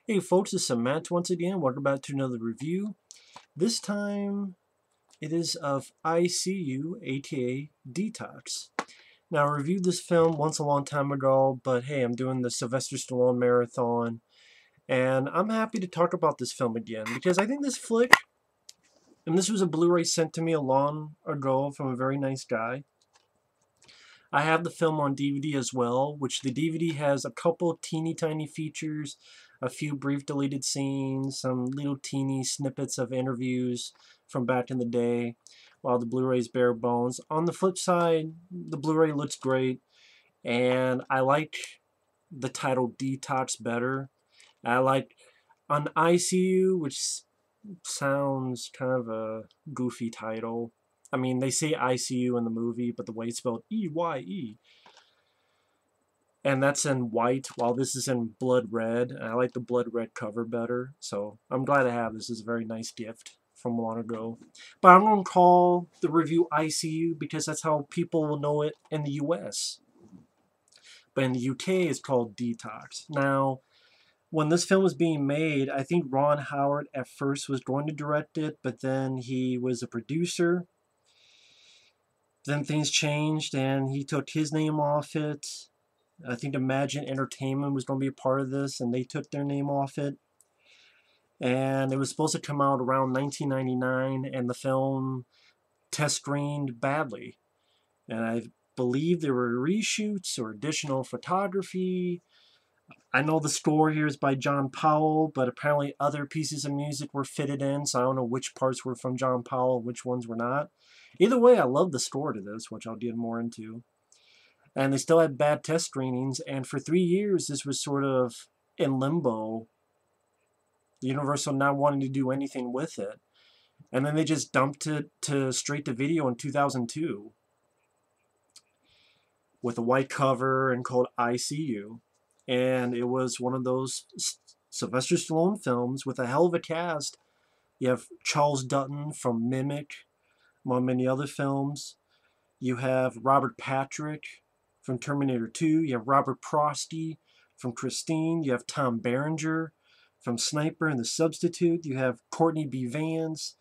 Hey folks, it's Matt once again. Welcome back to another review. This time it is of ICU, aka D-Tox. Now I reviewed this film once a long time ago, but hey, I'm doing the Sylvester Stallone marathon, and I'm happy to talk about this film again because I think this flick, and this was a Blu-ray sent to me a long ago from a very nice guy. I have the film on DVD as well, which the DVD has a couple teeny tiny features, a few brief deleted scenes, some little teeny snippets of interviews from back in the day, while the Blu-ray's bare bones. On the flip side, the Blu-ray looks great, and I like the title D-Tox better. I like on ICU, which sounds kind of a goofy title. I mean, they say ICU in the movie, but the way it's spelled EYE. And that's in white, while this is in blood red. And I like the blood red cover better, so I'm glad I have this. It's a very nice gift from long ago. But I'm going to call the review ICU because that's how people will know it in the US. But in the UK, it's called D-Tox. Now, when this film was being made, I think Ron Howard at first was going to direct it, but then he was a producer. Then things changed and he took his name off it. I think Imagine Entertainment was going to be a part of this, and they took their name off it. And it was supposed to come out around 1999, and the film test screened badly. And I believe there were reshoots or additional photography. I know the score here is by John Powell, but apparently other pieces of music were fitted in, so I don't know which parts were from John Powell and which ones were not. Either way, I love the score to this, which I'll get more into. And they still had bad test screenings, and for 3 years this was sort of in limbo. Universal not wanting to do anything with it. And then they just dumped it to straight to video in 2002 with a white cover and called ICU. And it was one of those Sylvester Stallone films with a hell of a cast. You have Charles Dutton from Mimic, among many other films. You have Robert Patrick from Terminator 2. You have Robert Prosty from Christine. You have Tom Berenger from Sniper and The Substitute. You have Courtney B. Vance,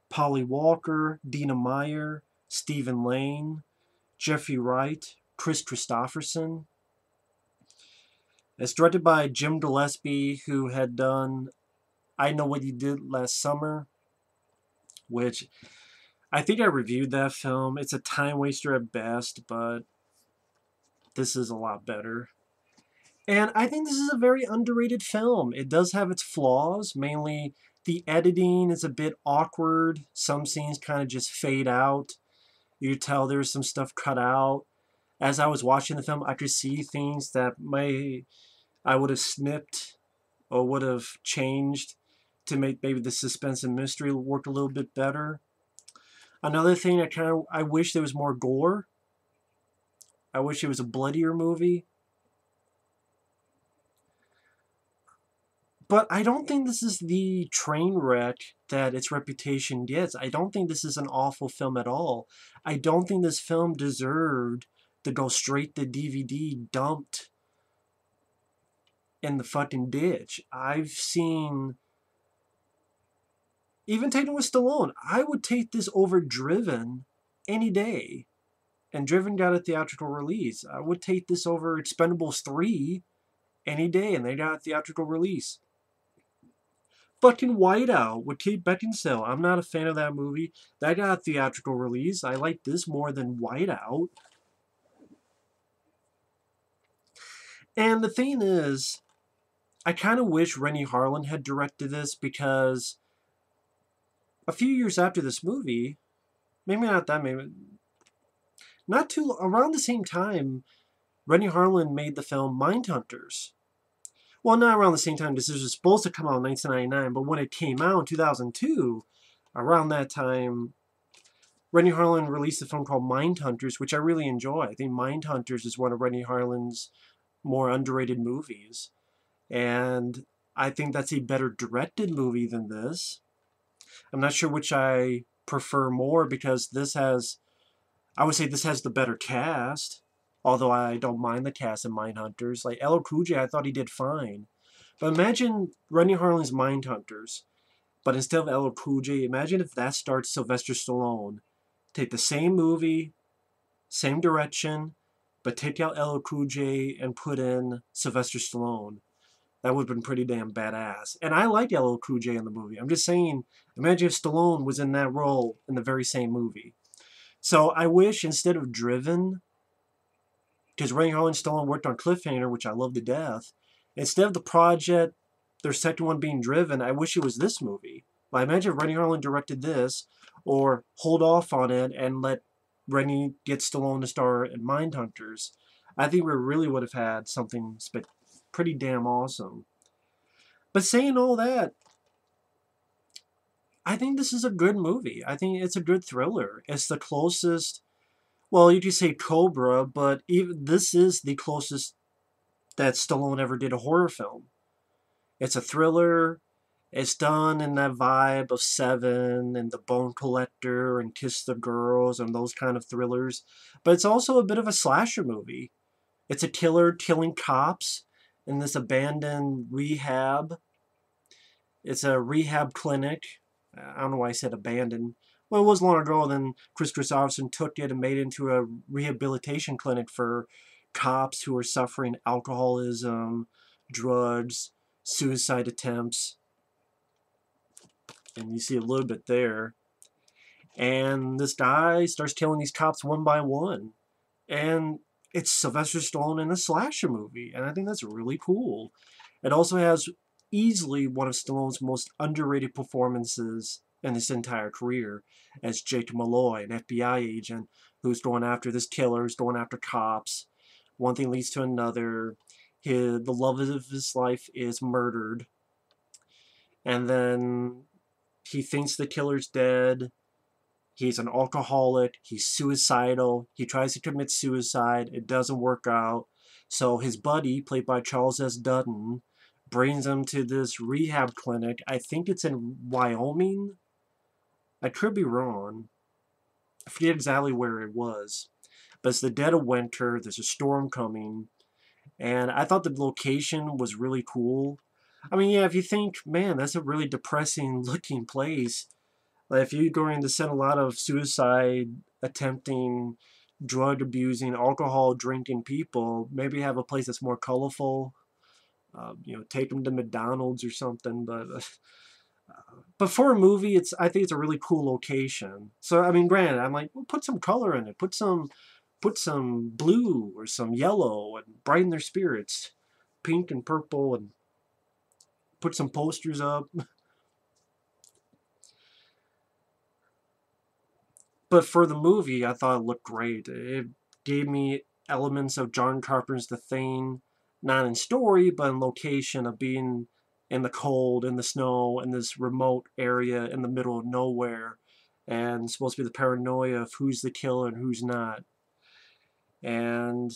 Polly Walker, Dina Meyer, Stephen Lane, Jeffrey Wright, Chris Christopherson. It's directed by Jim Gillespie, who had done I Know What You Did Last Summer, which I think I reviewed that film. It's a time waster at best, but this is a lot better. And I think this is a very underrated film. It does have its flaws, mainly the editing is a bit awkward. Some scenes kind of just fade out. You tell there's some stuff cut out. As I was watching the film, I could see things that I would have snipped or would have changed to make maybe the suspense and mystery work a little bit better. Another thing, I wish there was more gore. I wish it was a bloodier movie. But I don't think this is the train wreck that its reputation gets. I don't think this is an awful film at all. I don't think this film deserved to go straight to DVD dumped in the fucking ditch. I've seen, even taken with Stallone, I would take this over Driven any day. And Driven got a theatrical release. I would take this over Expendables 3 any day, and they got a theatrical release. Fucking Whiteout with Kate Beckinsale. I'm not a fan of that movie. That got a theatrical release. I like this more than Whiteout. And the thing is, I kind of wish Renny Harlin had directed this because a few years after this movie, maybe not that, maybe not too around the same time, Renny Harlin made the film Mindhunters. Well, not around the same time. This was supposed to come out in 1999, but when it came out in 2002, around that time, Renny Harlin released a film called Mindhunters, which I really enjoy. I think Mindhunters is one of Renny Harlin's more underrated movies. And I think that's a better directed movie than this. I'm not sure which I prefer more because I would say this has the better cast. Although I don't mind the cast in Mindhunters. Like, LL Cool J, I thought he did fine. But imagine Rennie Harlin's Mindhunters, but instead of LL Cool J, imagine if that starts Sylvester Stallone. Take the same movie, same direction, but take out LL Cool J and put in Sylvester Stallone. That would have been pretty damn badass. And I liked LL Cool J in the movie. I'm just saying, imagine if Stallone was in that role in the very same movie. So I wish instead of Driven, because Rennie Harlin and Stallone worked on Cliffhanger, which I love to death, instead of the project, their second one being Driven, I wish it was this movie. Like, imagine if Rennie Harlin directed this, or hold off on it and let Rennie get Stallone to star in Mindhunters. I think we really would have had something pretty damn awesome. But saying all that, I think this is a good movie. I think it's a good thriller. It's the closest, well, you could say Cobra, but even this is the closest that Stallone ever did a horror film. It's a thriller. It's done in that vibe of Seven and The Bone Collector and Kiss the Girls and those kind of thrillers. But it's also a bit of a slasher movie. It's a killer killing cops in this abandoned rehab. It's a rehab clinic. I don't know why I said abandoned. Well, it was long ago. Then Chris Christopherson took it and made it into a rehabilitation clinic for cops who are suffering alcoholism, drugs, suicide attempts. And you see a little bit there. And this guy starts killing these cops one by one. And it's Sylvester Stallone in a slasher movie. And I think that's really cool. It also has easily one of Stallone's most underrated performances in his entire career as Jake Malloy, an FBI agent who's going after this killer, who's going after cops. One thing leads to another. The love of his life is murdered. And then he thinks the killer's dead. He's an alcoholic. He's suicidal. He tries to commit suicide. It doesn't work out. So his buddy, played by Charles S. Dutton, brings him to this rehab clinic. I think it's in Wyoming. I could be wrong. I forget exactly where it was. But it's the dead of winter. There's a storm coming. And I thought the location was really cool. I mean, yeah, if you think, man, that's a really depressing looking place. Like, if you're going to send a lot of suicide attempting, drug abusing, alcohol drinking people, maybe have a place that's more colorful. Take them to McDonald's or something. But for a movie, I think it's a really cool location. So I mean, granted, I'm like, well, put some color in it. Put some blue or some yellow and brighten their spirits, pink and purple, and put some posters up. But for the movie, I thought it looked great. It gave me elements of John Carpenter's The Thing, not in story, but in location of being in the cold, in the snow, in this remote area in the middle of nowhere, and supposed to be the paranoia of who's the killer and who's not. And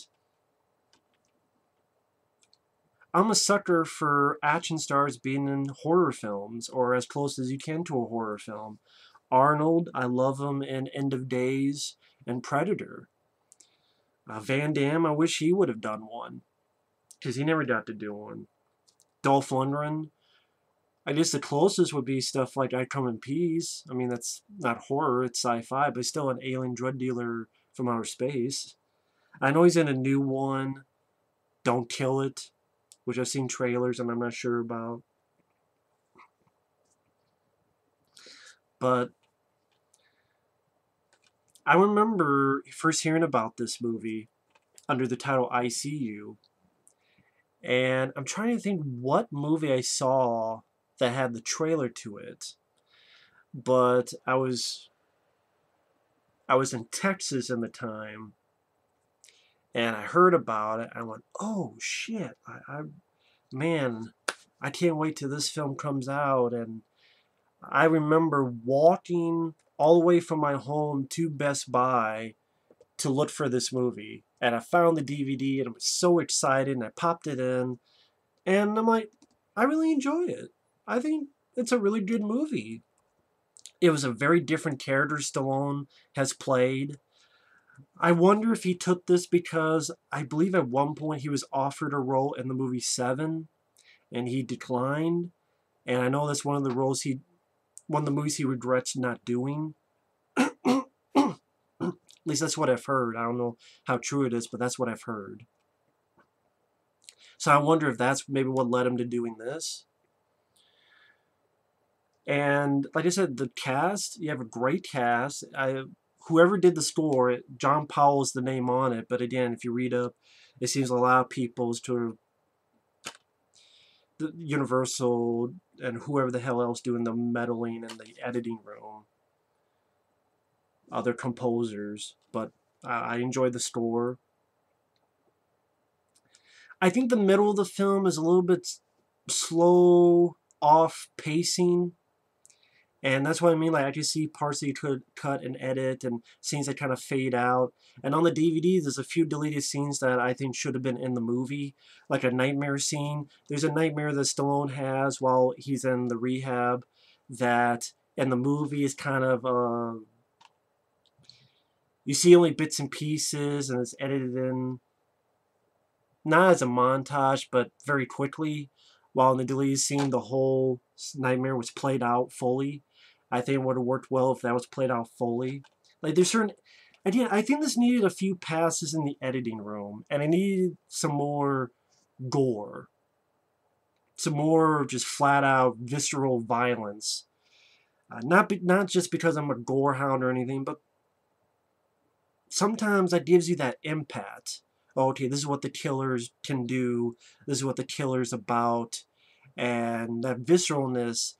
I'm a sucker for action stars being in horror films, or as close as you can to a horror film. Arnold, I love him in End of Days and Predator. Van Damme, I wish he would have done one, because he never got to do one. Dolph Lundgren, I guess the closest would be stuff like I Come in Peace. I mean, that's not horror, it's sci-fi, but still an alien drug dealer from outer space. I know he's in a new one, Don't Kill It, which I've seen trailers and I'm not sure about. But I remember first hearing about this movie under the title ICU, and I'm trying to think what movie I saw that had the trailer to it. But I was in Texas in the time, and I heard about it. I went, oh shit! Man, I can't wait till this film comes out. And I remember walking all the way from my home to Best Buy to look for this movie. And I found the DVD and I was so excited and I popped it in. And I'm like, I really enjoy it. I think it's a really good movie. It was a very different character Stallone has played. I wonder if he took this because I believe at one point he was offered a role in the movie Seven. and he declined. And I know that's one of the movies he regrets not doing. At least that's what I've heard. I don't know how true it is, but that's what I've heard. So I wonder if that's maybe what led him to doing this. And like I said, the cast, you have a great cast. Whoever did the score, John Powell is the name on it. But again, if you read up, it seems a lot of people's to the Universal and whoever the hell else doing the meddling in the editing room. Other composers, but I enjoyed the score. I think the middle of the film is a little bit slow, off pacing. And that's what I mean. Like, I can see parts that you could cut and edit and scenes that kind of fade out. And on the DVD, there's a few deleted scenes that I think should have been in the movie. Like a nightmare scene. There's a nightmare that Stallone has while he's in the rehab that in the movie is kind of, you see only bits and pieces and it's edited in, not as a montage, but very quickly. While in the deleted scene, the whole nightmare was played out fully. I think it would have worked well if that was played out fully. Like, there's certain... Again, I think this needed a few passes in the editing room, and it needed some more gore. Some more just flat-out visceral violence. Not just because I'm a gore hound or anything, but sometimes that gives you that impact. Oh, okay, this is what the killers can do. This is what the killer's about. And that visceralness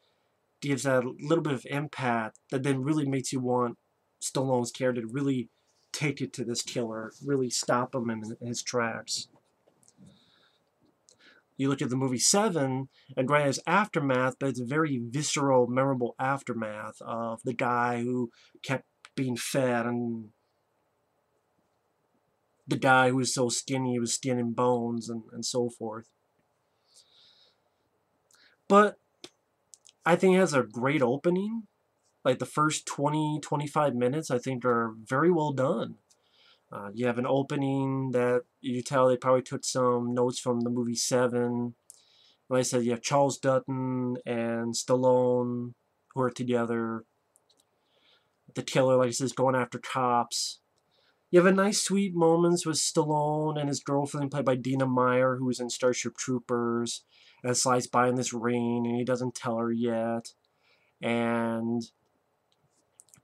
gives that little bit of impact that then really makes you want Stallone's character to really take it to this killer, really stop him in his tracks. You look at the movie 7, and granted it's aftermath, but it's a very visceral, memorable aftermath of the guy who kept being fed, and the guy who was so skinny, he was skin and bones, and so forth. But I think it has a great opening. Like the first 20-25 minutes, I think are very well done. You have an opening that you tell they probably took some notes from the movie 7. Like I said, you have Charles Dutton and Stallone who are together. The killer, like I said, is going after cops. You have a nice, sweet moments with Stallone and his girlfriend, played by Dina Meyer, who was in Starship Troopers, and slides by in this rain, and he doesn't tell her yet. And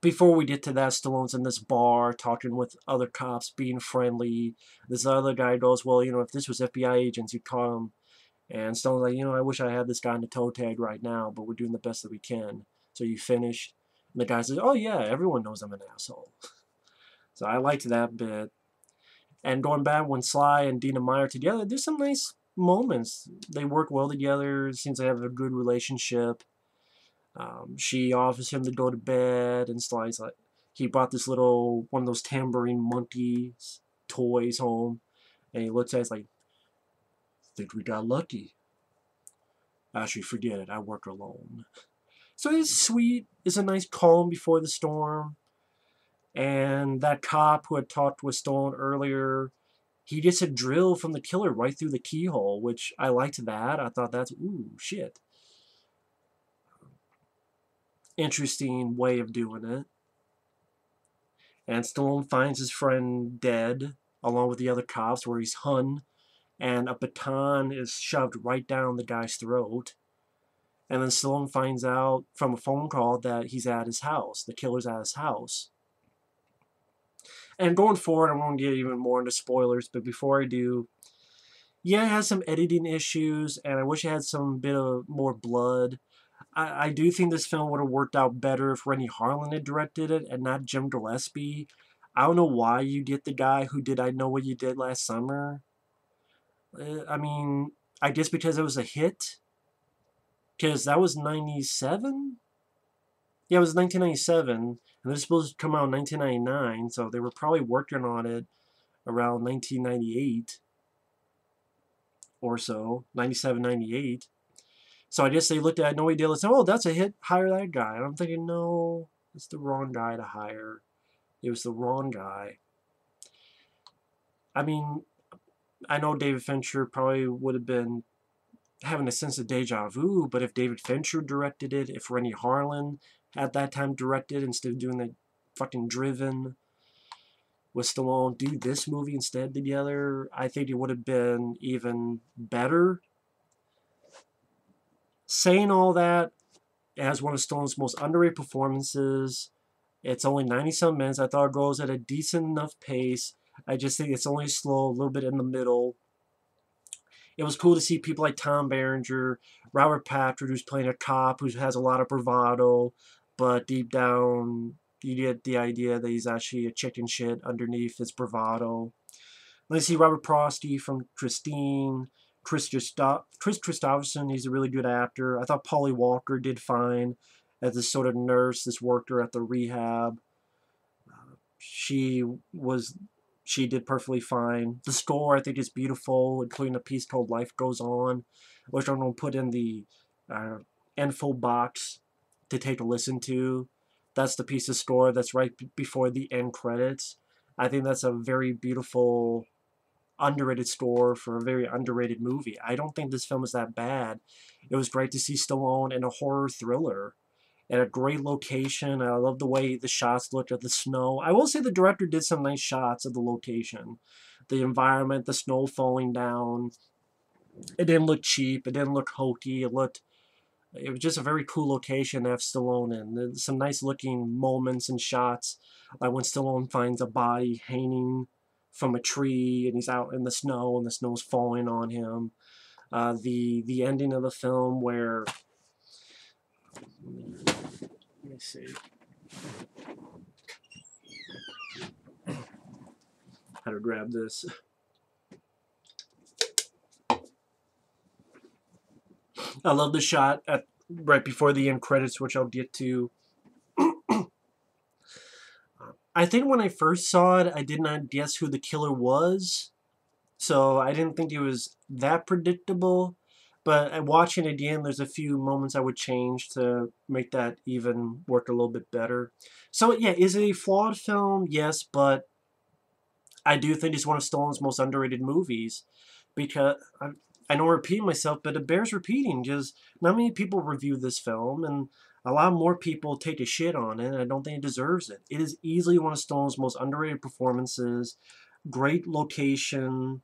before we get to that, Stallone's in this bar talking with other cops, being friendly. This other guy goes, well, you know, if this was FBI agents, you'd call him. And Stallone's like, you know, I wish I had this guy in the toe tag right now, but we're doing the best that we can. So you finished? And the guy says, oh yeah, everyone knows I'm an asshole. So I liked that bit. And going back when Sly and Dina Meyer together, there's some nice moments. They work well together. It seems they have a good relationship. She offers him to go to bed, and Sly's like, he brought this little, one of those tambourine monkey toys home, and he looks at it, it's like, think we got lucky. Actually, forget it, I work alone. So it's sweet, it's a nice calm before the storm, and that cop who had talked with Stallone earlier, he gets a drill from the killer right through the keyhole, which I liked that. I thought that's, ooh, shit. Interesting way of doing it. And Stallone finds his friend dead, along with the other cops, where he's hung, and a baton is shoved right down the guy's throat. And then Stallone finds out from a phone call that he's at his house. The killer's at his house. And going forward, I won't get even more into spoilers, but before I do, yeah, it has some editing issues, and I wish it had some bit of more blood. I do think this film would have worked out better if Rennie Harlan had directed it and not Jim Gillespie. I don't know why you get the guy who did I Know What You Did Last Summer. I mean, I guess because it was a hit. Because that was 97? Yeah, it was 1997. And it was supposed to come out in 1999. So they were probably working on it around 1998 or so. 97, 98. So I guess they looked at I Know What You Did and said, oh, that's a hit. Hire that guy. And I'm thinking, no, it's the wrong guy to hire. It was the wrong guy. I mean, I know David Fincher probably would have been having a sense of deja vu, but if David Fincher directed it, if Rennie Harlan at that time directed instead of doing the fucking Driven with Stallone, do this movie instead together, I think it would have been even better. Saying all that, it has one of Stallone's most underrated performances. It's only 90-some minutes. I thought it goes at a decent enough pace. I just think it's only slow, a little bit in the middle. It was cool to see people like Tom Berenger, Robert Patrick, who's playing a cop who has a lot of bravado, but deep down, you get the idea that he's actually a chicken shit underneath his bravado. Then you see Robert Prosty from Christine, Chris Christopherson, he's a really good actor. I thought Polly Walker did fine as this sort of nurse, this worker at the rehab. She was she did perfectly fine. The score I think is beautiful, including a piece called "Life Goes On," which I'm gonna put in the info box to take a listen to. That's the piece of score that's right before the end credits. I think that's a very beautiful, underrated score for a very underrated movie. I don't think this film is that bad. It was great to see Stallone in a horror thriller at a great location. I love the way the shots looked at the snow. I will say the director did some nice shots of the location. The environment, the snow falling down. It didn't look cheap. It didn't look hokey. It was just a very cool location to have Stallone in. There's some nice looking moments and shots, like when Stallone finds a body hanging from a tree and he's out in the snow and the snow's falling on him. The ending of the film where, let me see, how to grab this. I love the shot at right before the end credits, which I'll get to. I think when I first saw it, I did not guess who the killer was, so I didn't think it was that predictable. But watching it again, there's a few moments I would change to make that even work a little bit better. So yeah, is it a flawed film? Yes, but I do think it's one of Stallone's most underrated movies because I know I'm repeating myself, but it bears repeating because not many people review this film, and a lot more people take a shit on it, and I don't think it deserves it. It is easily one of Stallone's most underrated performances. Great location.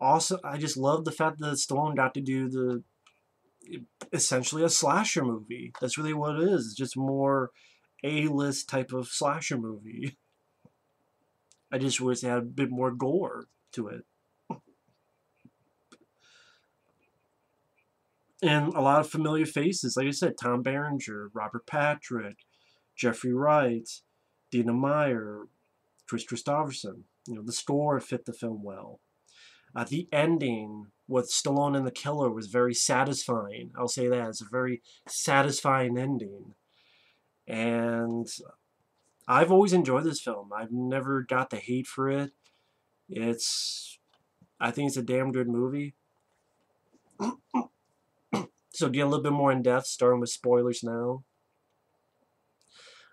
Also, I just love the fact that Stallone got to do essentially a slasher movie. That's really what it is. It's just more A-list type of slasher movie. I just wish it had a bit more gore to it. And a lot of familiar faces. Like I said, Tom Berenger, Robert Patrick, Jeffrey Wright, Dina Meyer, Chris Christopherson. The score fit the film well. The ending with Stallone and the killer was very satisfying. I'll say that. It's a very satisfying ending. And I've always enjoyed this film. I've never got the hate for it. I think it's a damn good movie. So get a little bit more in depth, starting with spoilers now.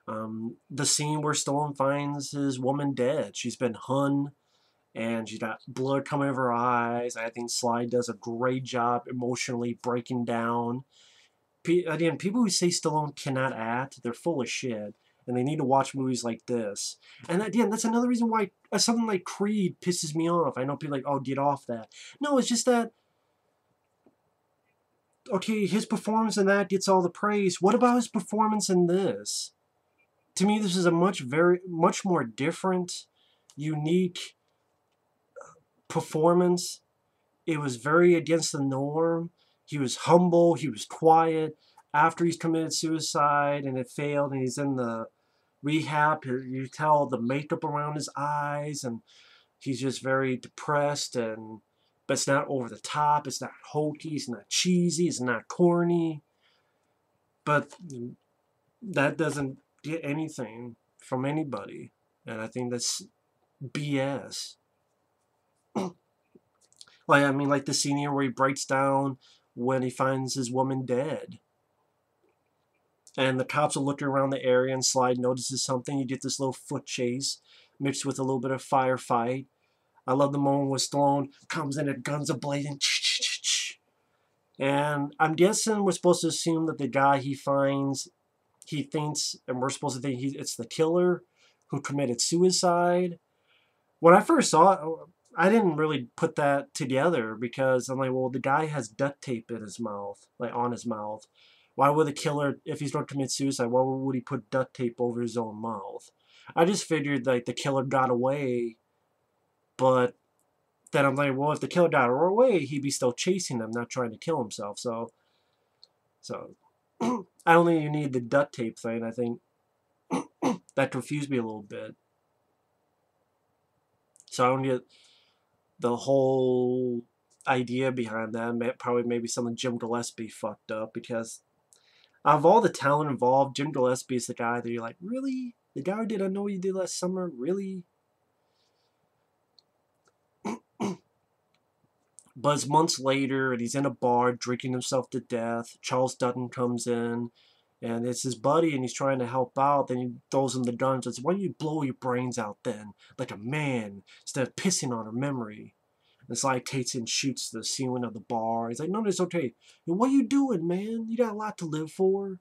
The scene where Stallone finds his woman dead. She's been hung, and she's got blood coming out of her eyes. I think Sly does a great job emotionally breaking down. Again, people who say Stallone cannot act, they're full of shit, and they need to watch movies like this. And again, that's another reason why something like Creed pisses me off. I know people are like, oh, get off that. No, it's just that, okay, his performance in that gets all the praise. What about his performance in this? To me, this is a much more different, unique performance. It was very against the norm. He was humble. He was quiet. After he's committed suicide and it failed and he's in the rehab, you tell the makeup around his eyes and he's just very depressed, but it's not over the top. It's not hokey. It's not cheesy. It's not corny. But that doesn't get anything from anybody. And I think that's BS. Like the scene here where he breaks down when he finds his woman dead. And the cops are looking around the area and Sly notices something. You get this little foot chase mixed with a little bit of firefight. I love the moment when Stallone comes in at guns a-blazing. And I'm guessing we're supposed to assume that the guy he finds, he thinks, and we're supposed to think it's the killer who committed suicide. When I first saw it, I didn't really put that together because I'm like, well, the guy has duct tape in his mouth, like on his mouth. Why would the killer, if he's going to commit suicide, why would he put duct tape over his own mouth? I just figured like the killer got away, but then I'm like, well, if the killer got away, he'd be still chasing him, not trying to kill himself. So I don't think you need the duct tape thing. I think that confused me a little bit. So I don't get the whole idea behind that. Probably maybe something Jim Gillespie fucked up, because out of all the talent involved, Jim Gillespie is the guy that you're like, really? The guy who did I Know What You Did Last Summer? Really? But it's months later, and he's in a bar drinking himself to death. Charles Dutton comes in, and it's his buddy, and he's trying to help out. Then he throws him the gun and says, why don't you blow your brains out then, like a man, instead of pissing on her memory? And Sly takes and shoots the ceiling of the bar. He's like, no, it's okay. What are you doing, man? You got a lot to live for.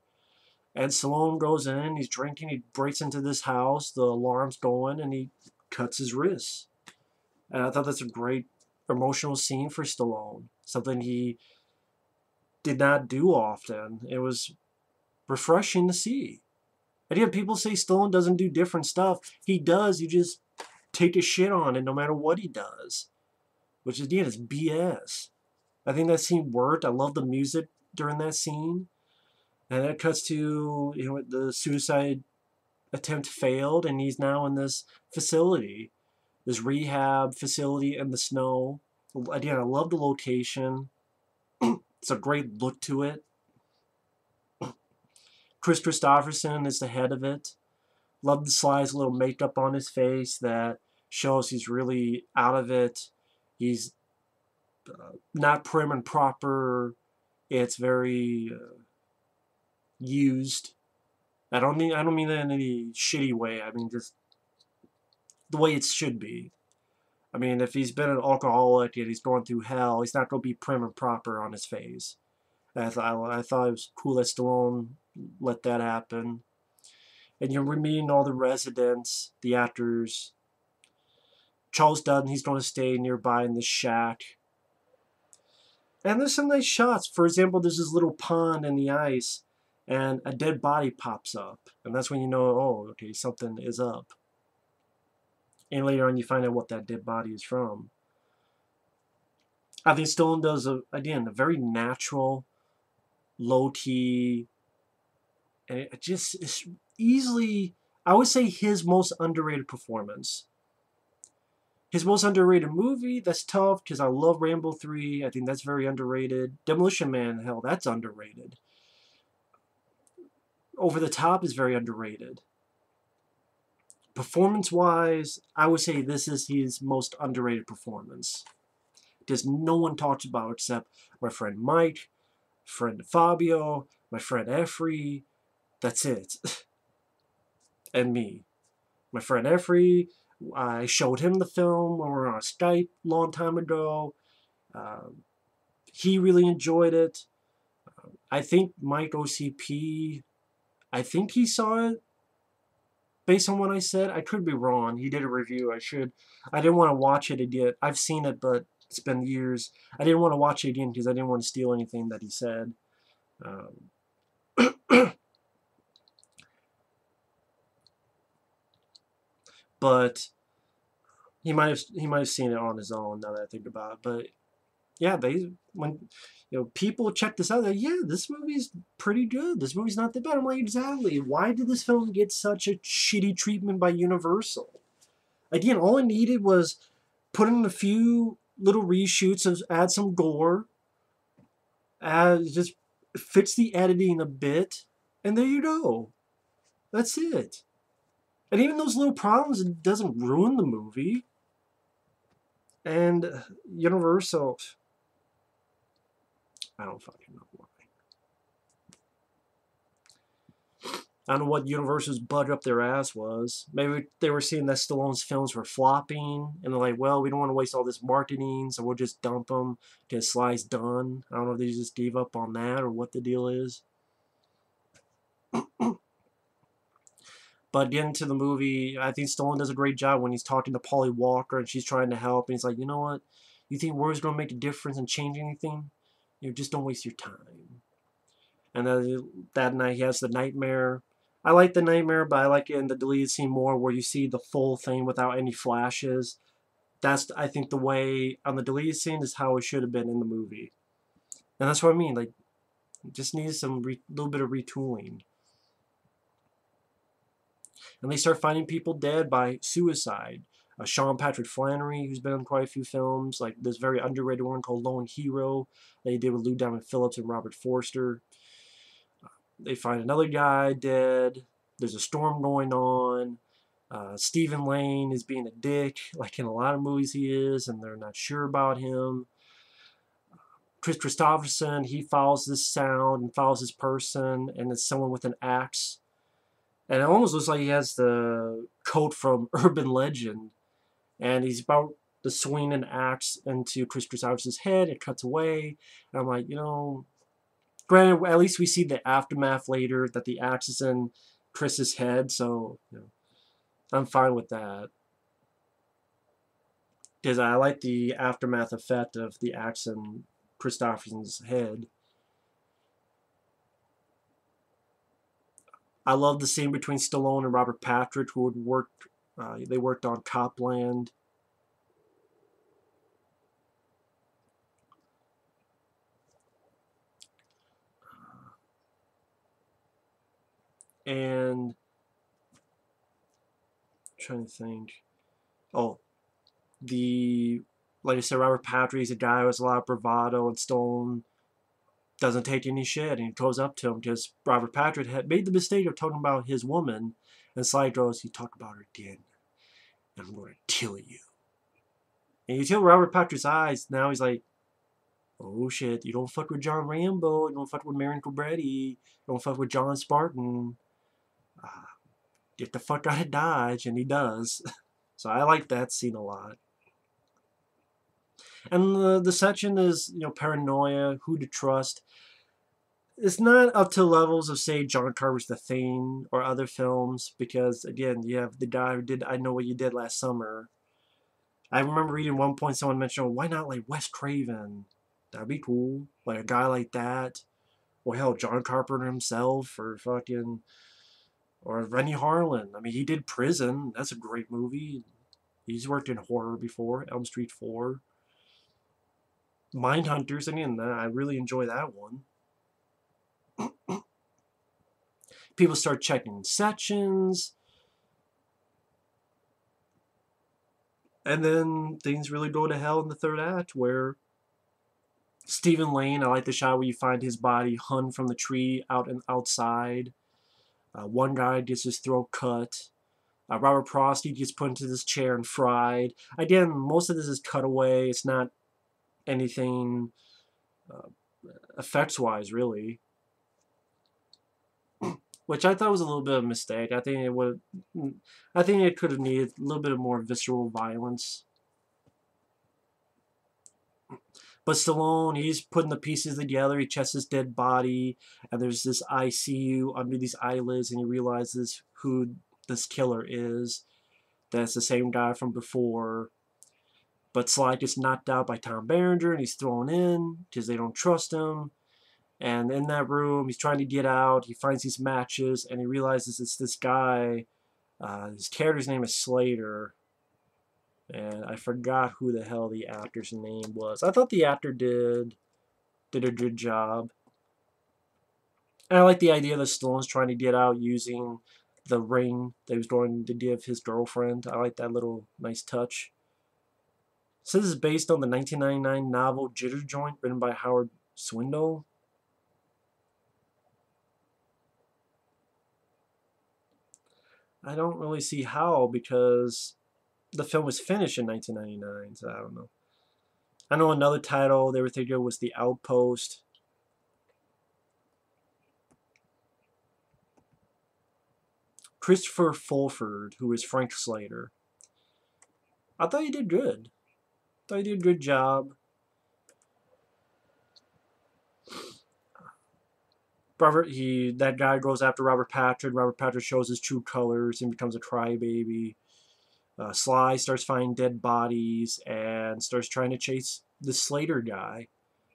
And Stallone goes in, he's drinking, he breaks into this house, the alarm's going, and he cuts his wrists. And I thought that's a great emotional scene for Stallone. Something he did not do often. It was refreshing to see. And yeah, people say Stallone doesn't do different stuff. He does, you just take a shit on it no matter what he does. Which is, yeah, it's BS. I think that scene worked. I love the music during that scene. And it cuts to, the suicide attempt failed, and he's now in this facility, this rehab facility in the snow. Again, I love the location. It's a great look to it. Chris Christopherson is the head of it. Love the Sly's little makeup on his face that shows he's really out of it. He's not prim and proper. It's very used. I don't mean that in any shitty way. I mean just the way it should be. I mean, if he's been an alcoholic and he's going through hell, he's not going to be prim and proper on his face. I thought it was cool that Stallone let that happen. And you're meeting all the residents, the actors. Charles Dutton, he's going to stay nearby in the shack. And there's some nice shots. For example, there's this little pond in the ice, and a dead body pops up. And that's when you know, oh, okay, something is up. And later on, you find out what that dead body is from. I think Stallone does, again, a very natural, low-key, and it just is easily, I would say, his most underrated performance. His most underrated movie, that's tough, because I love Rambo 3. I think that's very underrated. Demolition Man, hell, that's underrated. Over the Top is very underrated. Performance-wise, I would say this is his most underrated performance. Because no one talks about except my friend Mike, friend Fabio, my friend Efri. That's it. And me. My friend Efri, I showed him the film when we were on Skype a long time ago. He really enjoyed it. I think Mike OCP, I think he saw it based on what I said. I could be wrong. He did a review. I didn't want to watch it again. I've seen it, but it's been years. I didn't want to watch it again because I didn't want to steal anything that he said. But he might have seen it on his own, now that I think about it. But yeah, when people check this out, they're like, yeah, this movie's pretty good. This movie's not that bad. I'm like, exactly. Why did this film get such a shitty treatment by Universal? Again, all it needed was put in a few little reshoots, add some gore, just fix the editing a bit, and there you go. That's it. And even those little problems, it doesn't ruin the movie. And Universal, I don't fucking know why. I don't know what Universal's bug up their ass was. Maybe they were seeing that Stallone's films were flopping, and they're like, well, we don't want to waste all this marketing, so we'll just dump them, get Sly's done. I don't know if they just gave up on that or what the deal is. But getting to the movie, I think Stallone does a great job when he's talking to Polly Walker and she's trying to help, and he's like, you know what? You think words going to make a difference and change anything? You know, just don't waste your time. And then that night he has the nightmare. I like the nightmare, but I like it in the deleted scene more where you see the full thing without any flashes. That's, I think, the way on the deleted scene is how it should have been in the movie. And that's what I mean. Like, it just needs some little bit of retooling. And they start finding people dead by suicide. Sean Patrick Flannery, who's been in quite a few films, like this very underrated one called Lone Hero that he did with Lou Diamond Phillips and Robert Forster. They find another guy dead. There's a storm going on. Stephen Lane is being a dick, like in a lot of movies he is, and they're not sure about him. Chris Christopherson, he follows this sound and follows this person, and it's someone with an axe. And it almost looks like he has the coat from Urban Legend. And he's about to swing an axe into Chris Christopherson's head. It cuts away. And I'm like, you know, granted, at least we see the aftermath later that the axe is in Chris's head. So, you know, I'm fine with that. Because I like the aftermath effect of the axe in Christopherson's head. I love the scene between Stallone and Robert Patrick, who would work. They worked on Copland. And I'm trying to think. Oh, like I said, Robert Patrick is a guy who has a lot of bravado, and Stallone doesn't take any shit, and he goes up to him because Robert Patrick had made the mistake of talking about his woman, and Sly goes, "You talk about her again, and I'm going to kill you." And you tell Robert Patrick's eyes, now he's like, oh shit, you don't fuck with John Rambo, you don't fuck with Marion Cobretti, you don't fuck with John Spartan. Uh, get the fuck out of Dodge, and he does. So I like that scene a lot. And the section is, you know, paranoia, who to trust. It's not up to levels of, say, John Carver's The Thing or other films, because, again, you have the guy who did I Know What You Did Last Summer. I remember reading one point someone mentioned, oh, why not like Wes Craven? That'd be cool. Like a guy like that. Or hell, John Carpenter himself, or fucking, or Rennie Harlan. I mean, he did Prison. That's a great movie. He's worked in horror before. Elm Street 4. Mindhunters, again, I really enjoy that one. People start checking sections. And then things really go to hell in the third act, where Stephen Lane, I like the shot where you find his body hung from the tree out and outside. One guy gets his throat cut. Robert Prosty gets put into this chair and fried. Again, most of this is cutaway. It's not anything effects-wise, really. Which I thought was a little bit of a mistake. I think it could have needed a little bit of more visceral violence. But Stallone, he's putting the pieces together. He checks his dead body, and there's this ICU under these eyelids, and he realizes who this killer is. That's the same guy from before. But Sly gets knocked out by Tom Berenger, and he's thrown in because they don't trust him. And in that room, he's trying to get out. He finds these matches, and he realizes it's this guy. His character's name is Slater. And I forgot who the hell the actor's name was. I thought the actor did a good job. And I like the idea that Stallone's trying to get out using the ring that he was going to give his girlfriend. I like that little nice touch. So this is based on the 1999 novel Jitter Joint, written by Howard Swindle. I don't really see how, because the film was finished in 1999, so I don't know. I know another title they were thinking was The Outpost. Christopher Fulford, who is Frank Slater. I thought he did good. I thought he did a good job. That guy goes after Robert Patrick. Robert Patrick shows his true colors and becomes a crybaby. Sly starts finding dead bodies and starts trying to chase the Slater guy.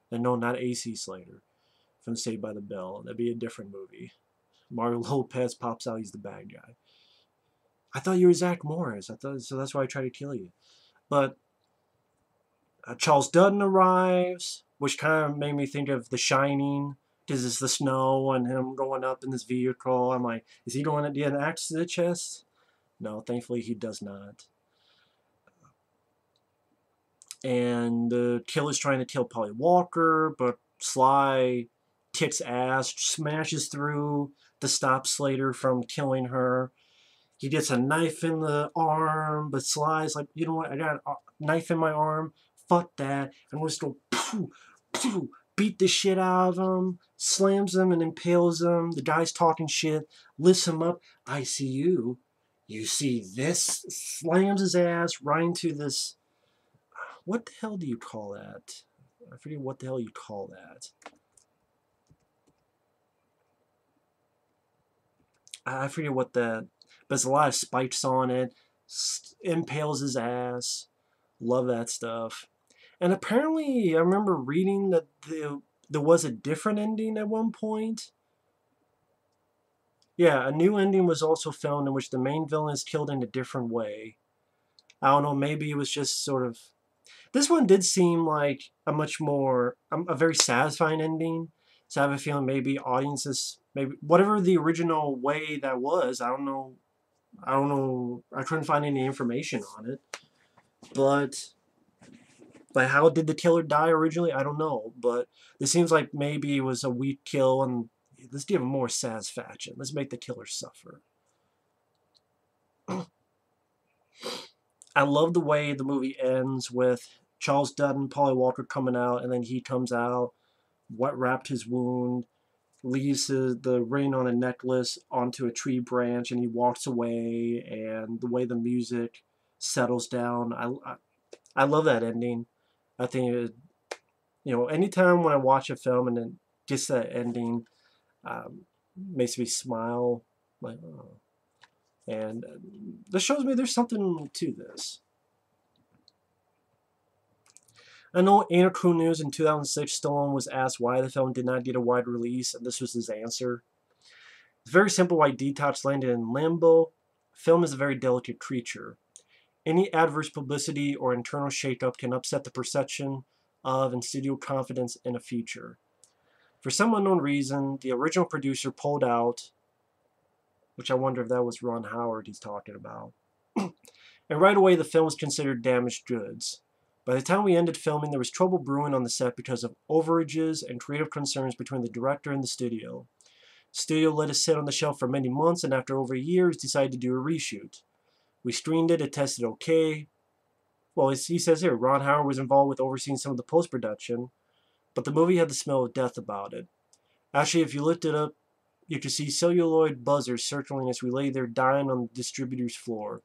And no, not AC Slater from Saved by the Bell. That'd be a different movie. Mario Lopez pops out. He's the bad guy. I thought you were Zach Morris. So that's why I tried to kill you. But Charles Dutton arrives, which kind of made me think of The Shining, because it's the snow and him going up in this vehicle. I'm like, is he going to get an axe to the chest? No, thankfully he does not. And the killer's trying to kill Polly Walker, but Sly kicks ass, smashes through to stop Slater from killing her. He gets a knife in the arm, but Sly's like, you know what, I got a knife in my arm. Fuck that. I'm just going to beat the shit out of him, slams him and impales him. The guy's talking shit, lifts him up. I see you. You see this? Slams his ass right into this. What the hell do you call that? I forget what the hell you call that. I forget what that. But there's a lot of spikes on it. Impales his ass. Love that stuff. And apparently, I remember reading that there was a different ending at one point. Yeah, a new ending was also filmed in which the main villain is killed in a different way. I don't know, maybe it was just sort of... This one did seem like a much more... a very satisfying ending. So I have a feeling maybe audiences... maybe whatever the original way that was, I don't know. I couldn't find any information on it. But how did the killer die originally? I don't know. But it seems like maybe it was a weak kill, and let's give him more satisfaction. Let's make the killer suffer. I love the way the movie ends with Charles Dutton, Polly Walker coming out, and then he comes out, wrapped his wound, leaves the ring on a necklace onto a tree branch, and he walks away, and the way the music settles down. I love that ending. I think it, anytime when I watch a film and then just that ending makes me smile, like, oh. And this shows me there's something to this. I know in a Crew News in 2006, Stallone was asked why the film did not get a wide release, and this was his answer. It's very simple why D-Tox landed in limbo. Film is a very delicate creature. Any adverse publicity or internal shakeup can upset the perception of and studio confidence in a future. For some unknown reason, the original producer pulled out, which I wonder if that was Ron Howard he's talking about. And right away, the film was considered damaged goods. By the time we ended filming, there was trouble brewing on the set because of overages and creative concerns between the director and the studio. The studio let it sit on the shelf for many months, and after over a year, decided to do a reshoot. We screened it, it tested okay. Well, he says here, Ron Howard was involved with overseeing some of the post-production, but the movie had the smell of death about it. Actually, if you looked it up, you could see celluloid buzzers circling as we lay there dying on the distributor's floor.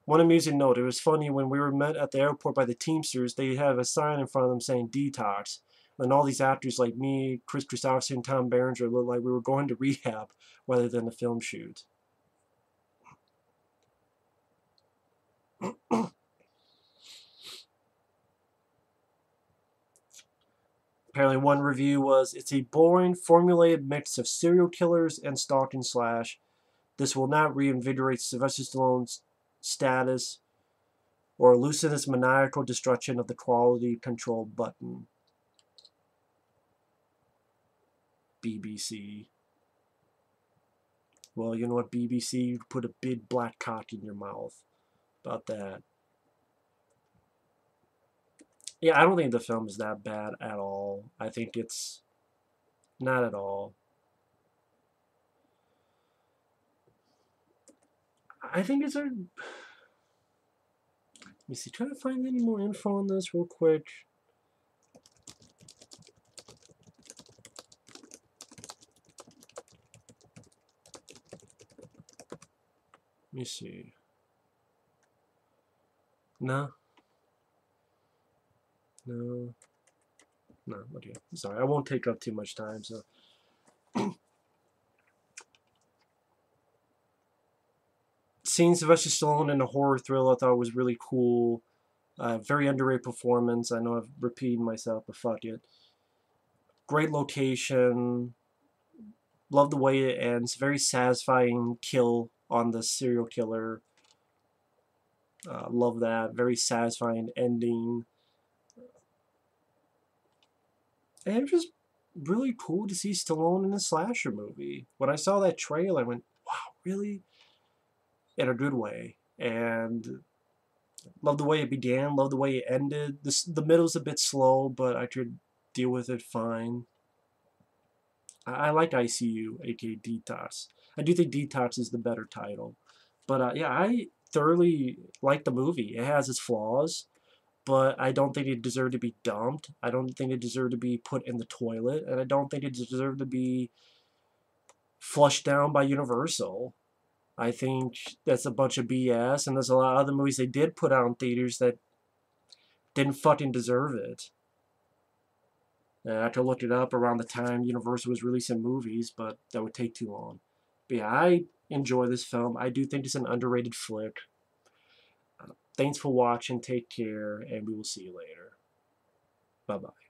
One amusing note, it was funny when we were met at the airport by the Teamsters, they have a sign in front of them saying D-Tox. And all these actors like me, Chris Christopherson, Tom Berenger looked like we were going to rehab rather than a film shoot. Apparently one review was, it's a boring, formulated mix of serial killers and stalking slash. This will not reinvigorate Sylvester Stallone's status or loosen his maniacal destruction of the quality control button. BBC. Well, you know what, BBC? You put a big black cock in your mouth. About that. Yeah, I don't think the film is that bad at all. I think it's not at all. I think it's a... Let me see, try to find any more info on this real quick. Let me see. No. No. No. Okay. Sorry, I won't take up too much time. So, seeing Sylvester Stallone in a horror thriller, I thought was really cool. Very underrated performance. I know I've repeated myself, but fuck it. Great location. Love the way it ends. Very satisfying kill on the serial killer. Love that. Very satisfying ending. And it was just really cool to see Stallone in a slasher movie. When I saw that trailer, I went, wow, really? In a good way. And love the way it began, love the way it ended. The middle's a bit slow, but I could deal with it fine. I like ICU, aka D-Tox. I do think D-Tox is the better title. But yeah, I thoroughly like the movie. It has its flaws, but I don't think it deserved to be dumped. I don't think it deserved to be put in the toilet, and I don't think it deserved to be flushed down by Universal. I think that's a bunch of BS, and there's a lot of other movies they did put out in theaters that didn't fucking deserve it. I had to look it up around the time Universal was releasing movies, but that would take too long. But yeah, I enjoy this film. I do think it's an underrated flick. Thanks for watching. Take care, and we will see you later. Bye-bye.